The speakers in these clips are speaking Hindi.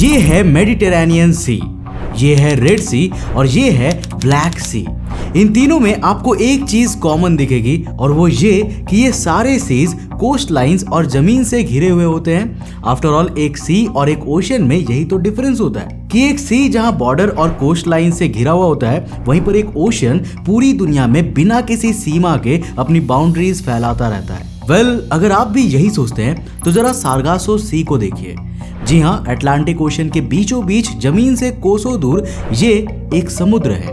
ये है मेडिटेरेनियन सी, ये है रेड सी और ये है ब्लैक सी। इन तीनों में आपको एक चीज कॉमन दिखेगी और वो ये कि ये सारे सीज कोस्ट लाइंस और जमीन से घिरे हुए होते हैं। आफ्टर ऑल एक सी और एक ओशन में यही तो डिफरेंस होता है कि एक सी जहां बॉर्डर और कोस्ट लाइन से घिरा हुआ होता है, वहीं पर एक ओशन पूरी दुनिया में बिना किसी सीमा के अपनी बाउंड्रीज फैलाता रहता है। अगर आप भी यही सोचते हैं तो जरा सारगासो सी को देखिए। जी हाँ, अटलांटिक ओशन के बीचों बीच जमीन से कोसों दूर ये एक समुद्र है।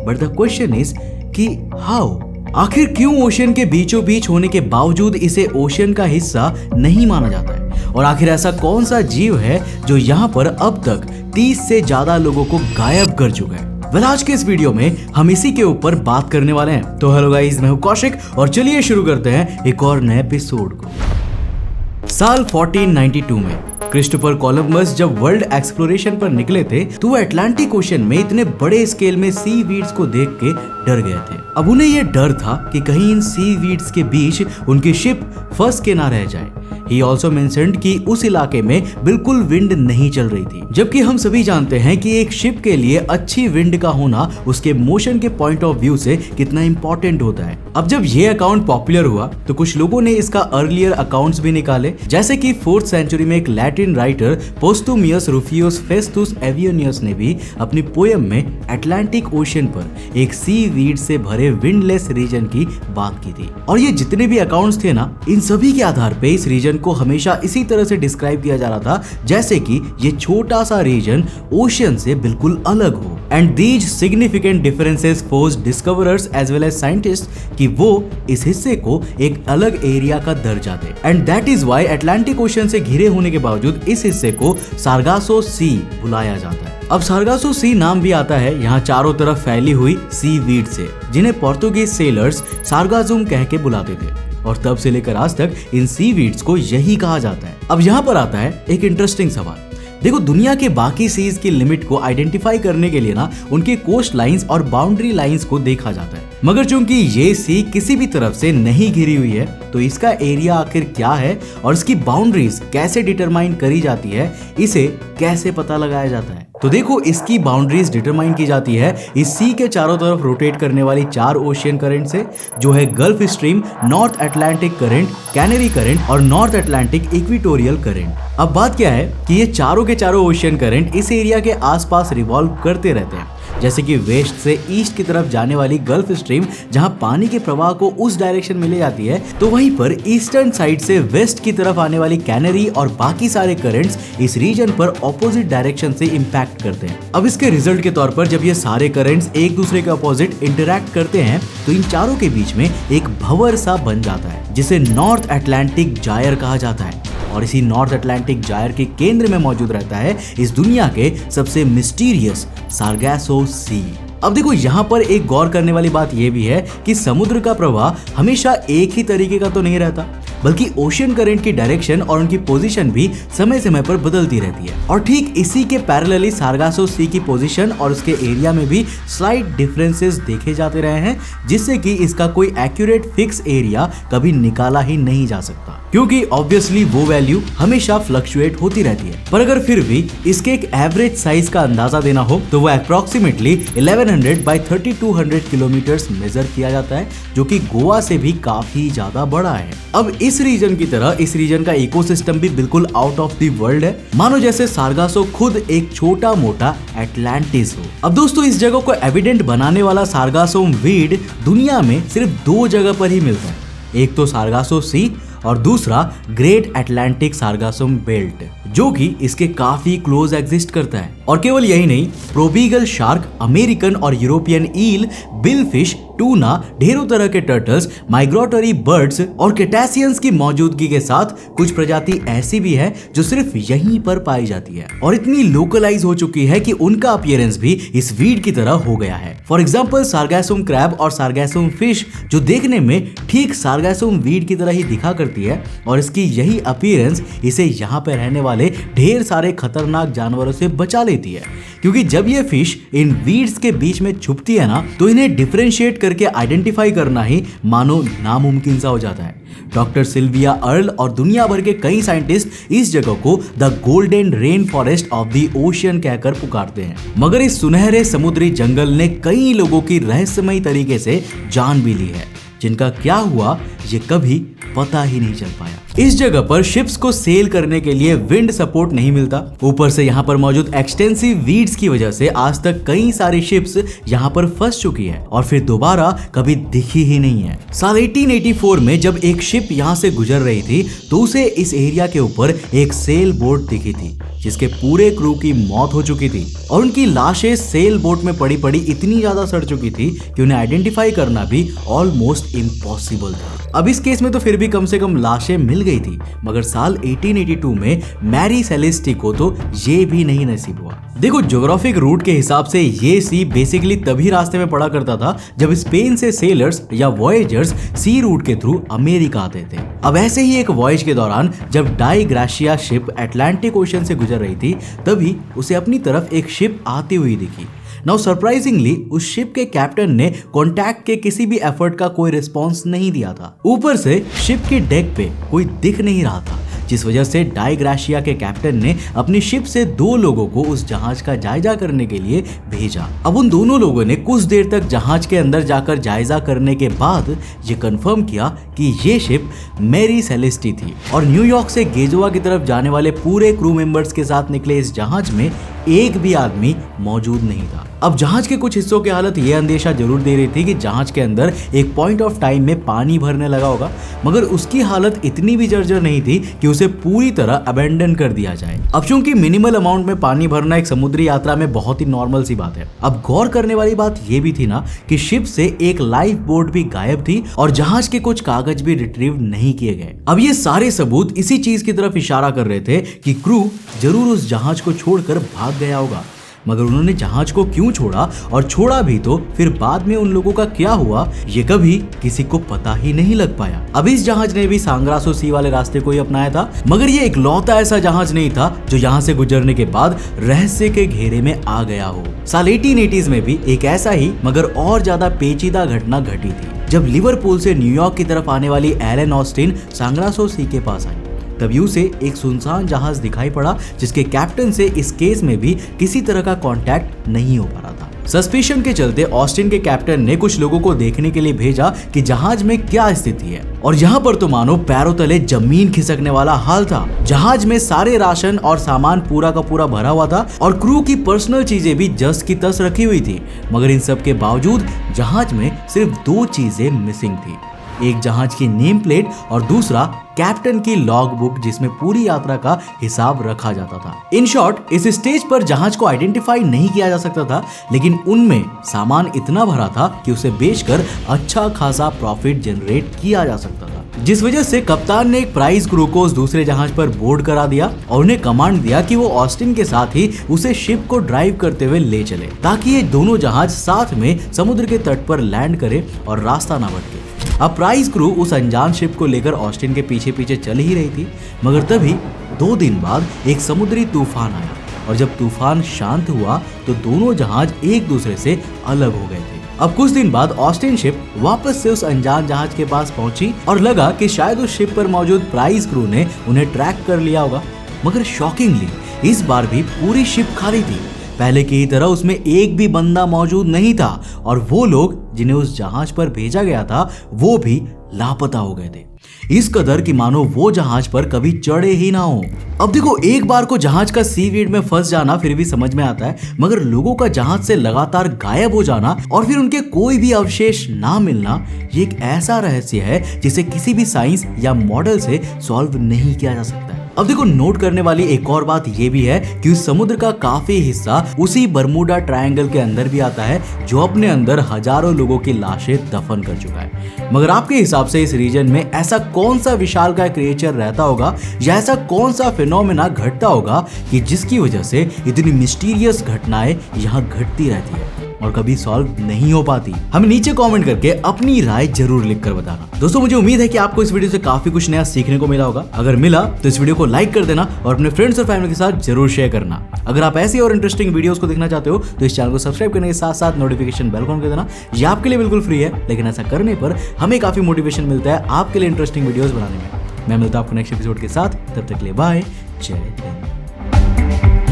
बट द क्वेश्चन इज कि हाउ, आखिर क्यों ओशन के बीचों बीच होने के बावजूद इसे ओशन का हिस्सा नहीं माना जाता है? और आखिर ऐसा कौन सा जीव है जो यहाँ पर अब तक 30 से ज्यादा लोगों को गायब कर चुका है? आज के इस वीडियो में हम इसी के ऊपर बात करने वाले हैं। तो हेलो गाइस, मैं हूं कौशिक और चलिए शुरू करते हैं एक और नए एपिसोड को। साल 1492 में क्रिस्टोफर कोलंबस जब वर्ल्ड एक्सप्लोरेशन पर निकले थे तो वो अटलांटिक ओशन में इतने बड़े स्केल में सी वीड्स को देख के डर गए थे। अब उन्हें यह डर था कि कहीं इन सी वीड्स के बीच उनकी शिप फंस के ना रह जाए। He also mentioned कि उस इलाके में बिल्कुल विंड नहीं चल रही थी, जबकि हम सभी जानते हैं कि एक शिप के लिए अच्छी विंड का होना उसके मोशन के पॉइंट ऑफ व्यू से कितना इंपॉर्टेंट होता है। अब जब ये अकाउंट पॉपुलर हुआ तो कुछ लोगों ने इसका अर्लियर अकाउंट्स भी निकाले, जैसे कि 4th सेंचुरी में एक लैटिन राइटर पोस्टुमियस रूफियस फेस्टुस एवियनियस ने भी अपनी पोएम में अटलांटिक ओशन पर एक सी वीड से भरे विंडलेस रीजन की बात की थी। और ये जितने भी अकाउंट्स थे ना, इन सभी के आधार पे इस रीजन को हमेशा इसी तरह से डिस्क्राइब किया जा रहा था जैसे कि ये छोटा सा रीजन ओशन से बिल्कुल अलग हो। And these significant differences forced discoverers as well as scientist कि वो इस हिस्से को एक अलग एरिया का दर्जा दे। And that is why Atlantic Ocean से घिरे होने के बावजूद इस हिस्से को सारगासो सी बुलाया जाता है। अब सारगासो सी नाम भी आता है यहाँ चारों तरफ फैली हुई सी वीड से, जिन्हें पोर्तुगीज सेलर्स सारगाजुम कह के बुलाते थे और तब से लेकर आज तक इन सी वीड्स को यही कहा जाता है। अब यहाँ पर आता है एक इंटरेस्टिंग सवाल। देखो, दुनिया के बाकी सीज की लिमिट को आइडेंटिफाई करने के लिए ना उनके कोस्ट लाइंस और बाउंड्री लाइंस को देखा जाता है, मगर चूंकि ये सी किसी भी तरफ से नहीं घिरी हुई है तो इसका एरिया आखिर क्या है और इसकी बाउंड्रीज कैसे डिटरमाइन करी जाती है, इसे कैसे पता लगाया जाता है? तो देखो, इसकी बाउंड्रीज डिटरमाइन की जाती है इस सी के चारों तरफ रोटेट करने वाली 4 ओशियन करंट से, जो है gulf stream, north Atlantic current, canary current और नॉर्थ अटलांटिक इक्वेटोरियल करंट। अब बात क्या है कि ये चारों के चारों ओशियन करंट इस एरिया के आसपास रिवॉल्व करते रहते हैं, जैसे कि वेस्ट से ईस्ट की तरफ जाने वाली गल्फ स्ट्रीम जहां पानी के प्रवाह को उस डायरेक्शन में ले जाती है, तो वहीं पर ईस्टर्न साइड से वेस्ट की तरफ आने वाली कैनरी और बाकी सारे करंट्स इस रीजन पर ऑपोजिट डायरेक्शन से इंपैक्ट करते हैं। अब इसके रिजल्ट के तौर पर जब ये सारे करंट्स एक दूसरे के ऑपोजिट इंटरैक्ट करते हैं तो इन चारों के बीच में एक भंवर सा बन जाता है, जिसे नॉर्थ अटलांटिक जायर कहा जाता है। और इसी नॉर्थ अटलांटिक जायर के केंद्र में मौजूद रहता है इस दुनिया के सबसे मिस्टीरियस सारगासो सी। अब देखो, यहाँ पर एक गौर करने वाली बात यह भी है कि समुद्र का प्रवाह हमेशा एक ही तरीके का तो नहीं रहता, बल्कि ओशन करंट की डायरेक्शन और उनकी पोजीशन भी समय समय पर बदलती रहती है। और ठीक इसी के पैरेलली सारगासो सी की पोजीशन और उसके एरिया में भी स्लाइट डिफरेंसेस देखे जाते रहे हैं, जिससे कि इसका कोई एक्यूरेट फिक्स एरिया कभी निकाला ही नहीं जा सकता, क्योंकि ऑब्वियसली वो वैल्यू हमेशा फ्लक्चुएट होती रहती है। पर अगर फिर भी इसके एक एवरेज साइज का अंदाजा देना हो तो वो अप्रोक्सीमेटली 1100 बाय 3200 किलोमीटर्स मेजर किया जाता है, जो कि गोवा से भी काफी ज्यादा बड़ा है। अब इस रीजन की तरह इस रीजन का इकोसिस्टम भी बिल्कुल आउट ऑफ द वर्ल्ड है, मानो जैसे सारगासो खुद एक छोटा मोटा एटलांटिस हो। अब दोस्तों, इस जगह को एविडेंट बनाने वाला सारगासो वीड दुनिया में सिर्फ 2 जगह पर ही मिलता है, एक तो सारगासो सी और दूसरा ग्रेट अटलांटिक सारगासम बेल्ट, जो कि इसके काफी क्लोज एग्जिस्ट करता है। और केवल यही नहीं, प्रोबीगल शार्क, अमेरिकन और यूरोपियन ईल, बिल फिश, टूना, ढेरों तरह के टर्टल्स, माइग्रेटरी बर्ड्स और कैटासियंस की मौजूदगी के साथ कुछ प्रजाति ऐसी भी है जो सिर्फ यहीं पर पाई जाती है और इतनी लोकलाइज हो चुकी है कि उनका अपीयरेंस भी इस वीड की तरह हो गया है। फॉर एग्जाम्पल, सारगासम क्रैब और सारगासम फिश, जो देखने में ठीक सारगासम वीड की तरह ही दिखा करती है, और इसकी यही अपीयरेंस इसे यहाँ पे रहने वाले ढेर सारे खतरनाक जानवरों से बचा लेती है, क्योंकि जब ये फिश इन वीड्स के बीच में छुपती है ना, तो इन्हें डिफरेंशिएट करके आइडेंटिफाई करना ही मानो नामुमकिन सा हो जाता है। डॉक्टर सिल्विया अर्ल और दुनिया भर के कई साइंटिस्ट इस जगह को the golden rain forest of the ocean कहकर पुकारते हैं। मगर इस सुनहरे समुद्री जंगल ने कई लोगों की रहस्यमयी तरीके से जान भी ली है, जिनका क्या हुआ ये कभी पता ही नहीं चल पाया। इस जगह पर शिप्स को सेल करने के लिए विंड सपोर्ट नहीं मिलता। ऊपर से यहाँ पर मौजूद एक्सटेंसिव वीड्स की वजह से आज तक कई सारी शिप्स यहाँ पर फंस चुकी है और फिर दोबारा कभी दिखी ही नहीं है। साल 1884 में जब एक शिप यहाँ से गुजर रही थी तो उसे इस एरिया के ऊपर एक सेल बोट दिखी थी जिसके पूरे क्रू की मौत हो चुकी थी और उनकी लाशें सेल बोट में पड़ी पड़ी इतनी ज्यादा सड़ चुकी थी कि उन्हें आइडेंटिफाई करना भी ऑलमोस्ट इम्पॉसिबल था। अब इस केस में तो फिर भी कम से कम लाशें मिल गई थी, मगर साल 1882 में मैरी सेलेस्टी को तो ये भी नहीं नसीब हुआ। देखो, ज्योग्राफिक रूट के हिसाब से ये सी बेसिकली तभी रास्ते में पड़ा करता था जब स्पेन से सेलर्स या वॉयेजर्स सी रूट के थ्रू अमेरिका आते थे। अब ऐसे ही एक वॉयज के दौरान जब डाई ग्राशिया शिप अटलांटिक ओशन से गुजर रही थी तभी उसे अपनी तरफ एक शिप आती हुई दिखी। नाउ सरप्राइजिंगली उस शिप के कैप्टन ने कांटेक्ट के किसी भी एफर्ट का कोई रिस्पांस नहीं दिया था। ऊपर से शिप के डेक पे कोई दिख नहीं रहा था, जिस वजह से डाई ग्राशिया के कैप्टन ने अपनी शिप से 2 लोगों को उस जहाज का जायजा करने के लिए भेजा। अब उन दोनों लोगों ने कुछ देर तक जहाज के अंदर जाकर जायजा करने के बाद ये कंफर्म किया कि ये शिप मैरी सेलेस्टी थी और न्यूयॉर्क से गेजुआ की तरफ जाने वाले पूरे क्रू मेंबर्स के साथ निकले इस जहाज में एक भी आदमी मौजूद नहीं था। अब जहाज के कुछ हिस्सों की हालत यह अंदेशा जरूर दे रही थी कि जहाज के अंदर एक पॉइंट ऑफ टाइम में पानी भरने लगा होगा, मगर उसकी हालत इतनी भी जर्जर नहीं थी कि उसे पूरी तरह अबेंडन कर दिया जाए। अब चूंकि मिनिमल अमाउंट में पानी भरना एक समुद्री यात्रा में बहुत ही नॉर्मल सी बात है। अब गौर करने वाली बात यह भी थी ना कि शिप से एक लाइफ बोट भी गायब थी और जहाज के कुछ कागज भी रिट्रीव नहीं किए गए। अब ये सारे सबूत इसी चीज की तरफ इशारा कर रहे थे कि क्रू जरूर उस जहाज को छोड़कर भाग गया होगा, मगर उन्होंने जहाज को क्यों छोड़ा और छोड़ा भी तो फिर बाद में उन लोगों का क्या हुआ ये कभी किसी को पता ही नहीं लग पाया। अब इस जहाज ने भी सांग्रासो सी वाले रास्ते को ही अपनाया था, मगर ये इकलौता ऐसा जहाज नहीं था जो यहाँ से गुजरने के बाद रहस्य के घेरे में आ गया हो। साल 1880s में भी एक ऐसा ही मगर और ज्यादा पेचीदा घटना घटी थी जब लिवरपूल से न्यूयॉर्क की तरफ आने वाली एलन ऑस्टिन सांग्रासो सी के पास आई। तभी उसे एक सुनसान जहाज दिखाई पड़ा जिसके कैप्टन से इस केस में भी किसी तरह का कांटेक्ट नहीं हो पा रहा था। सस्पिशन के चलते ऑस्टिन के कैप्टन ने कुछ लोगों को देखने के लिए भेजा कि जहाज में क्या स्थिति है और यहाँ पर तो मानो पैरों तले जमीन खिसकने वाला हाल था। जहाज में सारे राशन और सामान पूरा का पूरा भरा हुआ था और क्रू की पर्सनल चीजें भी जस की तस रखी हुई थी, मगर इन सब के बावजूद जहाज में सिर्फ 2 चीजें मिसिंग थी। एक जहाज की नेम प्लेट और दूसरा कैप्टन की लॉग बुक जिसमें पूरी यात्रा का हिसाब रखा जाता था। इन शॉर्ट इस स्टेज पर जहाज को आइडेंटिफाई नहीं किया जा सकता था, लेकिन उनमें सामान इतना भरा था कि उसे बेचकर अच्छा खासा प्रॉफिट जनरेट किया जा सकता था, जिस वजह से कप्तान ने एक प्राइज क्रू को उस दूसरे जहाज पर बोर्ड करा दिया और उन्हें कमांड दिया कि वो ऑस्टिन के साथ ही उसे शिप को ड्राइव करते हुए ले चले ताकि ये दोनों जहाज साथ में समुद्र के तट पर लैंड करे और रास्ता ना भटके। अब प्राइज क्रू उस अनजान शिप को लेकर ऑस्टिन के पीछे पीछे चल ही रही थी, मगर तभी 2 दिन बाद एक समुद्री तूफान आया और जब तूफान शांत हुआ तो दोनों जहाज एक दूसरे से अलग हो गए थे। अब कुछ दिन बाद ऑस्टिन शिप वापस से उस अनजान जहाज के पास पहुंची और लगा कि शायद उस शिप पर मौजूद प्राइज क्रू ने उन्हें ट्रैक कर लिया होगा, मगर शॉकिंगली इस बार भी पूरी शिप खाली थी। पहले की तरह उसमें एक भी बंदा मौजूद नहीं था और वो लोग जिन्हें उस जहाज पर भेजा गया था वो भी लापता हो गए थे, इस कदर कि मानो वो जहाज पर कभी चढ़े ही ना हो। अब देखो, एक बार को जहाज का सीवीड में फंस जाना फिर भी समझ में आता है, मगर लोगों का जहाज से लगातार गायब हो जाना और फिर उनके कोई भी अवशेष ना मिलना, ये एक ऐसा रहस्य है जिसे किसी भी साइंस या मॉडल से सॉल्व नहीं किया जा सकता है। अब देखो, नोट करने वाली एक और बात ये भी है कि उस समुद्र का काफी हिस्सा उसी बर्मुडा ट्रायंगल के अंदर भी आता है जो अपने अंदर हजारों लोगों की लाशें दफन कर चुका है। मगर आपके हिसाब से इस रीजन में ऐसा कौन सा विशाल का क्रिएचर रहता होगा या ऐसा कौन सा फिनोमेना घटता होगा कि जिसकी वजह से इतनी मिस्टीरियस घटनाएं यहाँ घटती रहती है? और कभी सॉल्व नहीं हो पाती। हमें नीचे कमेंट करके अपनी राय जरूर लिखकर बताना। दोस्तों मुझे उम्मीद है कि आपको इस वीडियो से काफी कुछ नया सीखने को मिला होगा। अगर मिला तो इस वीडियो को लाइक कर देना और अपने फ्रेंड्स और फैमिली के साथ जरूर शेयर करना। अगर आप ऐसी और इंटरेस्टिंग वीडियोस को देखना चाहते हो तो इस चैनल को सब्सक्राइब करने के साथ साथ नोटिफिकेशन बेल को ऑन कर देना। ये आपके लिए बिल्कुल फ्री है, लेकिन ऐसा करने पर हमें काफी मोटिवेशन मिलता है आपके लिए इंटरेस्टिंग वीडियोस बनाने में। मैं मिलता हूं आपको नेक्स्ट एपिसोड के साथ, तब तक के लिए बाय, जय हिंद।